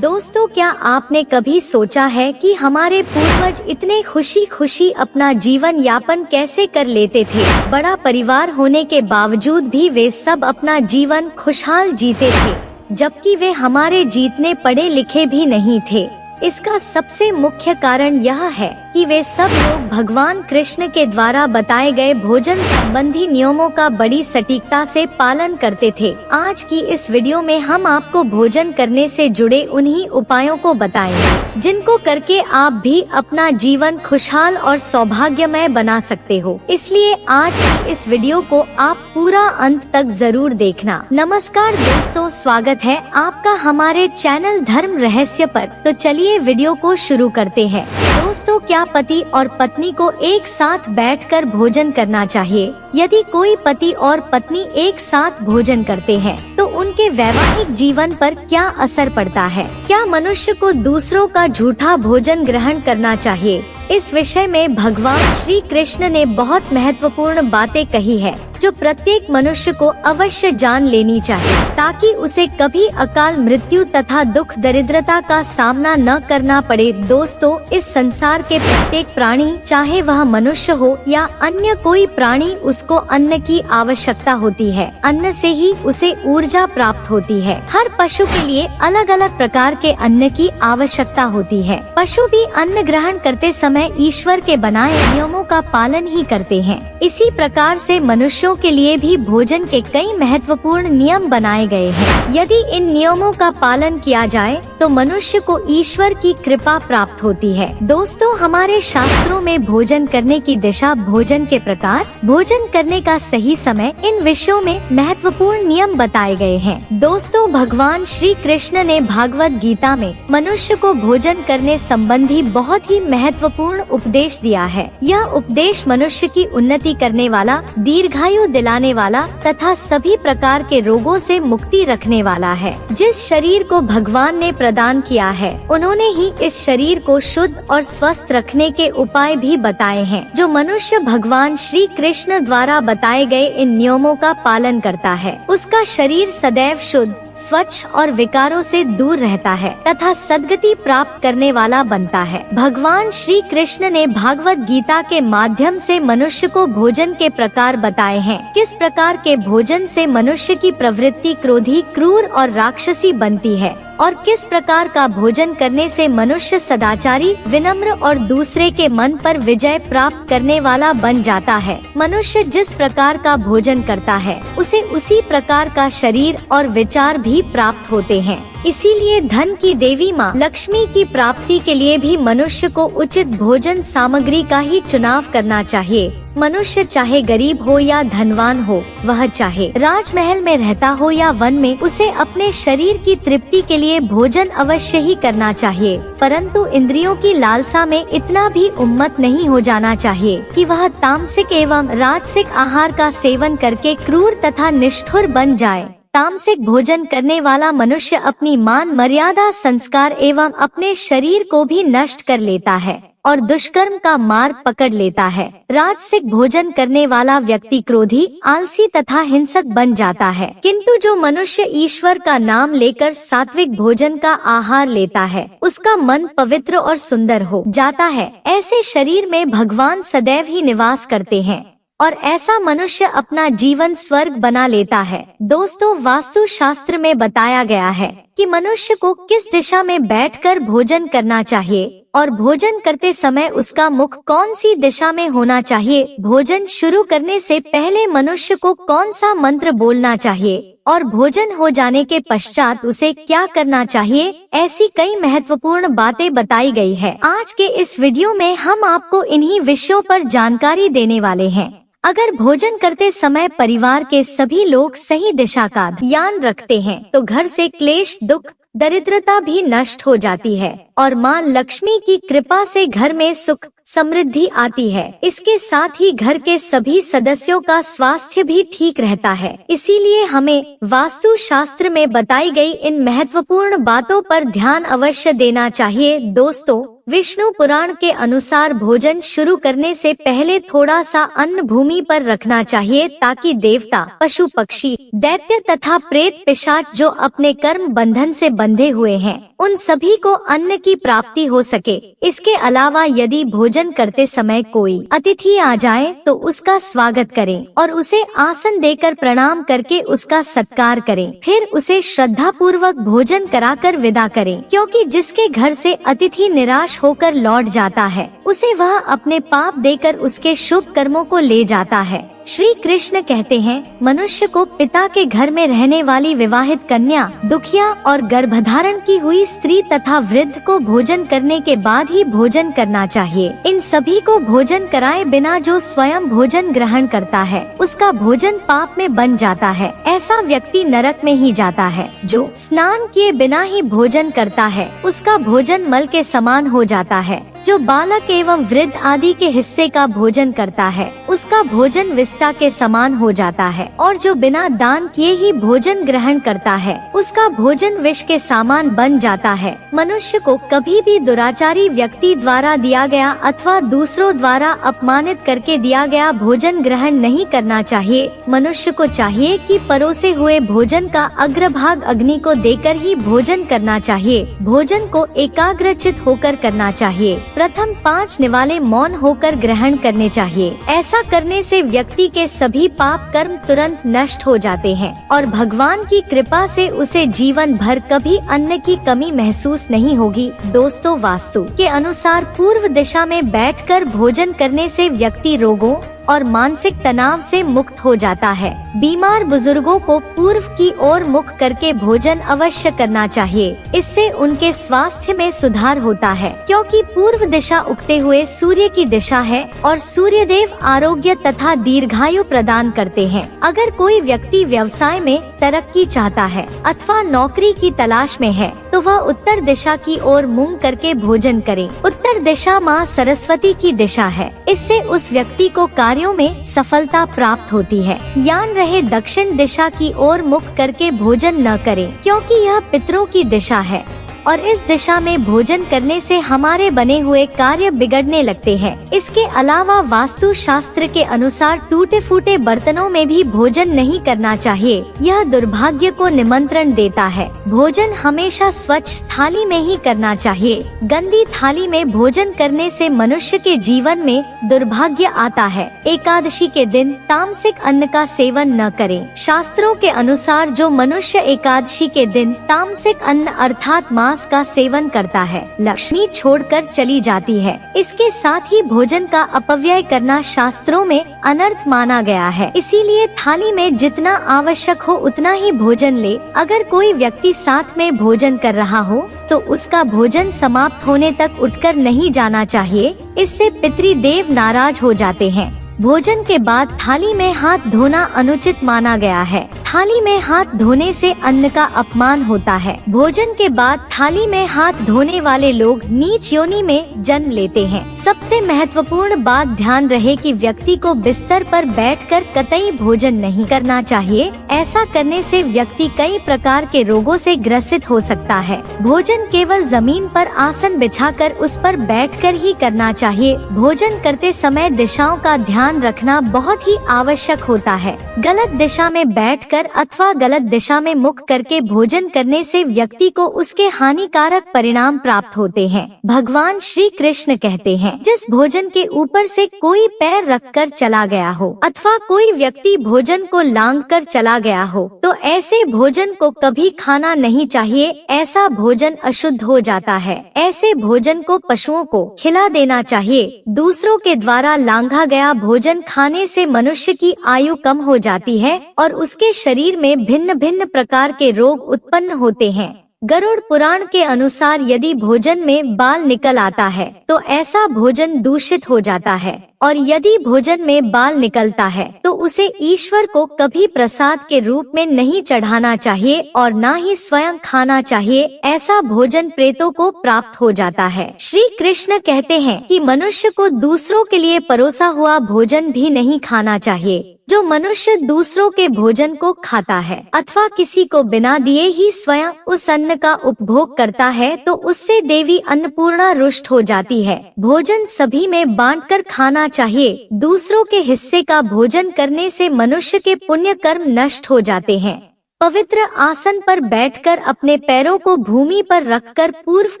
दोस्तों, क्या आपने कभी सोचा है कि हमारे पूर्वज इतने खुशी खुशी अपना जीवन यापन कैसे कर लेते थे? बड़ा परिवार होने के बावजूद भी वे सब अपना जीवन खुशहाल जीते थे, जबकि वे हमारे जितने पढ़े लिखे भी नहीं थे। इसका सबसे मुख्य कारण यह है कि वे सब लोग भगवान कृष्ण के द्वारा बताए गए भोजन संबंधी नियमों का बड़ी सटीकता से पालन करते थे। आज की इस वीडियो में हम आपको भोजन करने से जुड़े उन्हीं उपायों को बताएंगे, जिनको करके आप भी अपना जीवन खुशहाल और सौभाग्यमय बना सकते हो। इसलिए आज की इस वीडियो को आप पूरा अंत तक जरूर देखना। नमस्कार दोस्तों, स्वागत है आपका हमारे चैनल धर्म रहस्य पर। तो चलिए वीडियो को शुरू करते हैं। दोस्तों, क्या पति और पत्नी को एक साथ बैठकर भोजन करना चाहिए? यदि कोई पति और पत्नी एक साथ भोजन करते हैं तो उनके वैवाहिक जीवन पर क्या असर पड़ता है? क्या मनुष्य को दूसरों का झूठा भोजन ग्रहण करना चाहिए? इस विषय में भगवान श्री कृष्ण ने बहुत महत्वपूर्ण बातें कही है, जो प्रत्येक मनुष्य को अवश्य जान लेनी चाहिए, ताकि उसे कभी अकाल मृत्यु तथा दुख दरिद्रता का सामना न करना पड़े। दोस्तों, इस संसार के प्रत्येक प्राणी, चाहे वह मनुष्य हो या अन्य कोई प्राणी, उसको अन्न की आवश्यकता होती है। अन्न से ही उसे ऊर्जा प्राप्त होती है। हर पशु के लिए अलग अलग प्रकार के अन्न की आवश्यकता होती है। पशु भी अन्न ग्रहण करते समय ईश्वर के बनाए नियमों का पालन ही करते हैं। इसी प्रकार से मनुष्यों के लिए भी भोजन के कई महत्वपूर्ण नियम बनाए गए हैं। यदि इन नियमों का पालन किया जाए तो मनुष्य को ईश्वर की कृपा प्राप्त होती है। दोस्तों, हमारे शास्त्रों में भोजन करने की दिशा, भोजन के प्रकार, भोजन करने का सही समय, इन विषयों में महत्वपूर्ण नियम बताए गए हैं। दोस्तों, भगवान श्री कृष्ण ने भागवत गीता में मनुष्य को भोजन करने संबंधी बहुत ही महत्वपूर्ण उपदेश दिया है। यह उपदेश मनुष्य की उन्नति करने वाला, दीर्घायु दिलाने वाला तथा सभी प्रकार के रोगों से मुक्ति रखने वाला है। जिस शरीर को भगवान ने प्रदान किया है, उन्होंने ही इस शरीर को शुद्ध और स्वस्थ रखने के उपाय भी बताए हैं। जो मनुष्य भगवान श्री कृष्ण द्वारा बताए गए इन नियमों का पालन करता है, उसका शरीर सदैव शुद्ध, स्वच्छ और विकारों से दूर रहता है तथा सद्गति प्राप्त करने वाला बनता है। भगवान श्री कृष्ण ने भागवत गीता के माध्यम से मनुष्य को भोजन के प्रकार बताए हैं। किस प्रकार के भोजन से मनुष्य की प्रवृत्ति क्रोधी, क्रूर और राक्षसी बनती है, और किस प्रकार का भोजन करने से मनुष्य सदाचारी, विनम्र और दूसरे के मन पर विजय प्राप्त करने वाला बन जाता है। मनुष्य जिस प्रकार का भोजन करता है, उसे उसी प्रकार का शरीर और विचार भी प्राप्त होते हैं। इसीलिए धन की देवी माँ लक्ष्मी की प्राप्ति के लिए भी मनुष्य को उचित भोजन सामग्री का ही चुनाव करना चाहिए। मनुष्य चाहे गरीब हो या धनवान हो, वह चाहे राजमहल में रहता हो या वन में, उसे अपने शरीर की तृप्ति के लिए भोजन अवश्य ही करना चाहिए। परंतु इंद्रियों की लालसा में इतना भी उन्मत्त नहीं हो जाना चाहिए कि वह तामसिक एवं राजसिक आहार का सेवन करके क्रूर तथा निष्ठुर बन जाए। तामसिक भोजन करने वाला मनुष्य अपनी मान मर्यादा, संस्कार एवं अपने शरीर को भी नष्ट कर लेता है और दुष्कर्म का मार्ग पकड़ लेता है। राजसिक भोजन करने वाला व्यक्ति क्रोधी, आलसी तथा हिंसक बन जाता है। किंतु जो मनुष्य ईश्वर का नाम लेकर सात्विक भोजन का आहार लेता है, उसका मन पवित्र और सुंदर हो जाता है। ऐसे शरीर में भगवान सदैव ही निवास करते हैं और ऐसा मनुष्य अपना जीवन स्वर्ग बना लेता है। दोस्तों, वास्तु शास्त्र में बताया गया है कि मनुष्य को किस दिशा में बैठकर भोजन करना चाहिए और भोजन करते समय उसका मुख कौन सी दिशा में होना चाहिए। भोजन शुरू करने से पहले मनुष्य को कौन सा मंत्र बोलना चाहिए और भोजन हो जाने के पश्चात उसे क्या करना चाहिए, ऐसी कई महत्वपूर्ण बातें बताई गई है। आज के इस वीडियो में हम आपको इन्हीं विषयों पर जानकारी देने वाले हैं। अगर भोजन करते समय परिवार के सभी लोग सही दिशा का ध्यान रखते हैं तो घर से क्लेश, दुख, दरिद्रता भी नष्ट हो जाती है और माँ लक्ष्मी की कृपा से घर में सुख, समृद्धि आती है। इसके साथ ही घर के सभी सदस्यों का स्वास्थ्य भी ठीक रहता है। इसीलिए हमें वास्तु शास्त्र में बताई गई इन महत्वपूर्ण बातों पर ध्यान अवश्य देना चाहिए। दोस्तों, विष्णु पुराण के अनुसार भोजन शुरू करने से पहले थोड़ा सा अन्न भूमि पर रखना चाहिए ताकि देवता, पशु पक्षी, दैत्य तथा प्रेत पिशाच जो अपने कर्म बंधन से बंधे हुए हैं उन सभी को अन्न की प्राप्ति हो सके। इसके अलावा यदि भोजन करते समय कोई अतिथि आ जाए तो उसका स्वागत करें और उसे आसन देकर प्रणाम करके उसका सत्कार करें। फिर उसे श्रद्धा पूर्वक भोजन कराकर विदा करें, क्योंकि जिसके घर से अतिथि निराश होकर लौट जाता है उसे वह अपने पाप देकर उसके शुभ कर्मों को ले जाता है। श्री कृष्ण कहते हैं, मनुष्य को पिता के घर में रहने वाली विवाहित कन्या, दुखिया और गर्भधारण की हुई स्त्री तथा वृद्ध को भोजन करने के बाद ही भोजन करना चाहिए। इन सभी को भोजन कराए बिना जो स्वयं भोजन ग्रहण करता है उसका भोजन पाप में बन जाता है। ऐसा व्यक्ति नरक में ही जाता है। जो स्नान किए बिना ही भोजन करता है उसका भोजन मल के समान हो जाता है। जो बालक एवं वृद्ध आदि के हिस्से का भोजन करता है उसका भोजन विष्टा के समान हो जाता है। और जो बिना दान किए ही भोजन ग्रहण करता है उसका भोजन विष के समान बन जाता है। मनुष्य को कभी भी दुराचारी व्यक्ति द्वारा दिया गया अथवा दूसरों द्वारा अपमानित करके दिया गया भोजन ग्रहण नहीं करना चाहिए। मनुष्य को चाहिए कि परोसे हुए भोजन का अग्रभाग अग्नि को देकर ही भोजन करना चाहिए। भोजन को एकाग्रचित होकर करना चाहिए। प्रथम 5 निवाले मौन होकर ग्रहण करने चाहिए। ऐसा करने से व्यक्ति के सभी पाप कर्म तुरंत नष्ट हो जाते हैं और भगवान की कृपा से उसे जीवन भर कभी अन्न की कमी महसूस नहीं होगी। दोस्तों, वास्तु के अनुसार पूर्व दिशा में बैठकर भोजन करने से व्यक्ति रोगों और मानसिक तनाव से मुक्त हो जाता है। बीमार बुजुर्गों को पूर्व की ओर मुख करके भोजन अवश्य करना चाहिए। इससे उनके स्वास्थ्य में सुधार होता है, क्योंकि पूर्व दिशा उगते हुए सूर्य की दिशा है और सूर्य देव आरोग्य तथा दीर्घायु प्रदान करते हैं। अगर कोई व्यक्ति व्यवसाय में तरक्की चाहता है अथवा नौकरी की तलाश में है तो वह उत्तर दिशा की ओर मुंह करके भोजन करे। उत्तर दिशा माँ सरस्वती की दिशा है। इससे उस व्यक्ति को कार्यों में सफलता प्राप्त होती है। यान रहे दक्षिण दिशा की ओर मुख करके भोजन न करें, क्योंकि यह पितरों की दिशा है और इस दिशा में भोजन करने से हमारे बने हुए कार्य बिगड़ने लगते हैं। इसके अलावा वास्तु शास्त्र के अनुसार टूटे फूटे बर्तनों में भी भोजन नहीं करना चाहिए। यह दुर्भाग्य को निमंत्रण देता है। भोजन हमेशा स्वच्छ थाली में ही करना चाहिए। गंदी थाली में भोजन करने से मनुष्य के जीवन में दुर्भाग्य आता है। एकादशी के दिन तामसिक अन्न का सेवन न करें। शास्त्रों के अनुसार जो मनुष्य एकादशी के दिन तामसिक अन्न अर्थात मांस का सेवन करता है, लक्ष्मी छोड़कर चली जाती है। इसके साथ ही भोजन का अपव्यय करना शास्त्रों में अनर्थ माना गया है। इसीलिए थाली में जितना आवश्यक हो उतना ही भोजन ले। अगर कोई व्यक्ति साथ में भोजन कर रहा हो तो उसका भोजन समाप्त होने तक उठकर नहीं जाना चाहिए। इससे पितृदेव नाराज हो जाते हैं। भोजन के बाद थाली में हाथ धोना अनुचित माना गया है। थाली में हाथ धोने से अन्न का अपमान होता है। भोजन के बाद थाली में हाथ धोने वाले लोग नीच योनि में जन्म लेते हैं। सबसे महत्वपूर्ण बात ध्यान रहे कि व्यक्ति को बिस्तर पर बैठकर कतई भोजन नहीं करना चाहिए। ऐसा करने से व्यक्ति कई प्रकार के रोगों से ग्रसित हो सकता है। भोजन केवल जमीन पर आसन बिछाकर उस पर बैठकर ही करना चाहिए। भोजन करते समय दिशाओं का ध्यान रखना बहुत ही आवश्यक होता है। गलत दिशा में बैठकर अथवा गलत दिशा में मुख करके भोजन करने से व्यक्ति को उसके हानिकारक परिणाम प्राप्त होते हैं। भगवान श्री कृष्ण कहते हैं, जिस भोजन के ऊपर से कोई पैर रखकर चला गया हो अथवा कोई व्यक्ति भोजन को लांघकर चला गया हो तो ऐसे भोजन को कभी खाना नहीं चाहिए। ऐसा भोजन अशुद्ध हो जाता है। ऐसे भोजन को पशुओं को खिला देना चाहिए। दूसरों के द्वारा लांघा गया भोजन खाने से मनुष्य की आयु कम हो जाती है और उसके शरीर में भिन्न भिन्न प्रकार के रोग उत्पन्न होते हैं। गरुड़ पुराण के अनुसार यदि भोजन में बाल निकल आता है तो ऐसा भोजन दूषित हो जाता है और यदि भोजन में बाल निकलता है तो उसे ईश्वर को कभी प्रसाद के रूप में नहीं चढ़ाना चाहिए और न ही स्वयं खाना चाहिए। ऐसा भोजन प्रेतों को प्राप्त हो जाता है। श्री कृष्ण कहते हैं कि मनुष्य को दूसरों के लिए परोसा हुआ भोजन भी नहीं खाना चाहिए। जो मनुष्य दूसरों के भोजन को खाता है अथवा किसी को बिना दिए ही स्वयं उस अन्न का उपभोग करता है तो उससे देवी अन्नपूर्णा रुष्ट हो जाती है। भोजन सभी में बांटकर खाना चाहिए। दूसरों के हिस्से का भोजन करने से मनुष्य के पुण्य कर्म नष्ट हो जाते हैं। पवित्र आसन पर बैठकर अपने पैरों को भूमि पर रखकर पूर्व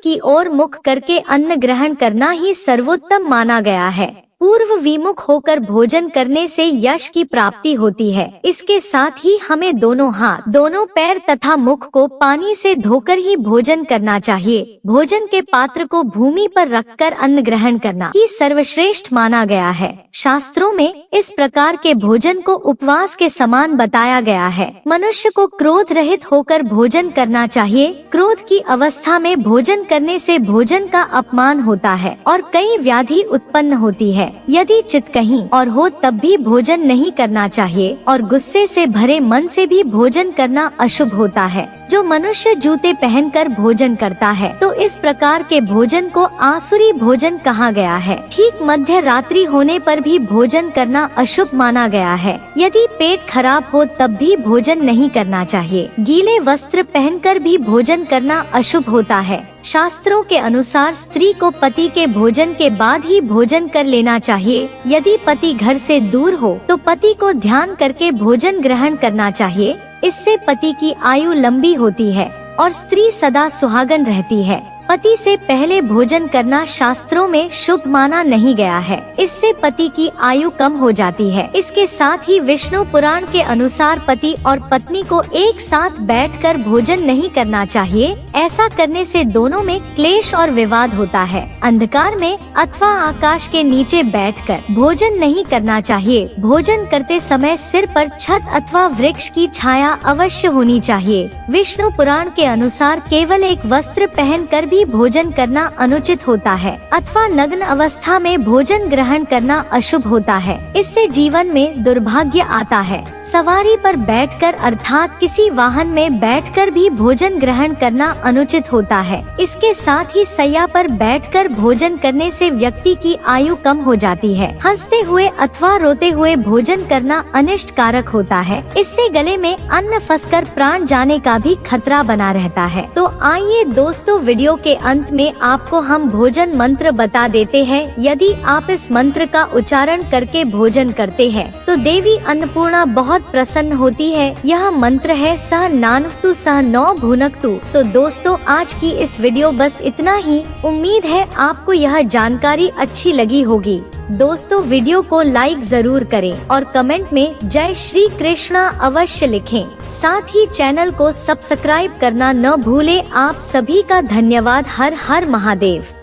की ओर मुख करके अन्न ग्रहण करना ही सर्वोत्तम माना गया है। पूर्व विमुख होकर भोजन करने से यश की प्राप्ति होती है। इसके साथ ही हमें दोनों हाथ, दोनों पैर तथा मुख को पानी से धोकर ही भोजन करना चाहिए। भोजन के पात्र को भूमि पर रखकर अन्न ग्रहण करना ही सर्वश्रेष्ठ माना गया है। शास्त्रों में इस प्रकार के भोजन को उपवास के समान बताया गया है। मनुष्य को क्रोध रहित होकर भोजन करना चाहिए। क्रोध की अवस्था में भोजन करने से भोजन का अपमान होता है और कई व्याधि उत्पन्न होती है। यदि चित कहीं और हो तब भी भोजन नहीं करना चाहिए और गुस्से से भरे मन से भी भोजन करना अशुभ होता है। जो मनुष्य जूते पहनकर भोजन करता है तो इस प्रकार के भोजन को आसुरी भोजन कहा गया है। ठीक मध्य रात्रि होने पर भी भोजन करना अशुभ माना गया है। यदि पेट खराब हो तब भी भोजन नहीं करना चाहिए। गीले वस्त्र पहनकर भी भोजन करना अशुभ होता है। शास्त्रों के अनुसार स्त्री को पति के भोजन के बाद ही भोजन कर लेना चाहिए। यदि पति घर से दूर हो तो पति को ध्यान करके भोजन ग्रहण करना चाहिए। इससे पति की आयु लंबी होती है और स्त्री सदा सुहागन रहती है। पति से पहले भोजन करना शास्त्रों में शुभ माना नहीं गया है। इससे पति की आयु कम हो जाती है। इसके साथ ही विष्णु पुराण के अनुसार पति और पत्नी को एक साथ बैठकर भोजन नहीं करना चाहिए। ऐसा करने से दोनों में क्लेश और विवाद होता है। अंधकार में अथवा आकाश के नीचे बैठकर भोजन नहीं करना चाहिए। भोजन करते समय सिर पर छत अथवा वृक्ष की छाया अवश्य होनी चाहिए। विष्णु पुराण के अनुसार केवल एक वस्त्र पहनकर भी भोजन करना अनुचित होता है अथवा नग्न अवस्था में भोजन ग्रहण करना अशुभ होता है। इससे जीवन में दुर्भाग्य आता है। सवारी पर बैठकर अर्थात किसी वाहन में बैठकर भी भोजन ग्रहण करना अनुचित होता है। इसके साथ ही सैया पर बैठकर भोजन करने से व्यक्ति की आयु कम हो जाती है। हंसते हुए अथवा रोते हुए भोजन करना अनिष्ट कारक होता है। इससे गले में अन्न फंसकर प्राण जाने का भी खतरा बना रहता है। तो आइए दोस्तों, वीडियो के अंत में आपको हम भोजन मंत्र बता देते हैं। यदि आप इस मंत्र का उच्चारण करके भोजन करते हैं तो देवी अन्नपूर्णा बहुत प्रसन्न होती है। यह मंत्र है सह नानवतु सह नौ भुनक्तु। तो दोस्तों, आज की इस वीडियो बस इतना ही। उम्मीद है आपको यह जानकारी अच्छी लगी होगी। दोस्तों, वीडियो को लाइक जरूर करें और कमेंट में जय श्री कृष्णा अवश्य लिखें। साथ ही चैनल को सब्सक्राइब करना न भूलें। आप सभी का धन्यवाद। हर हर महादेव।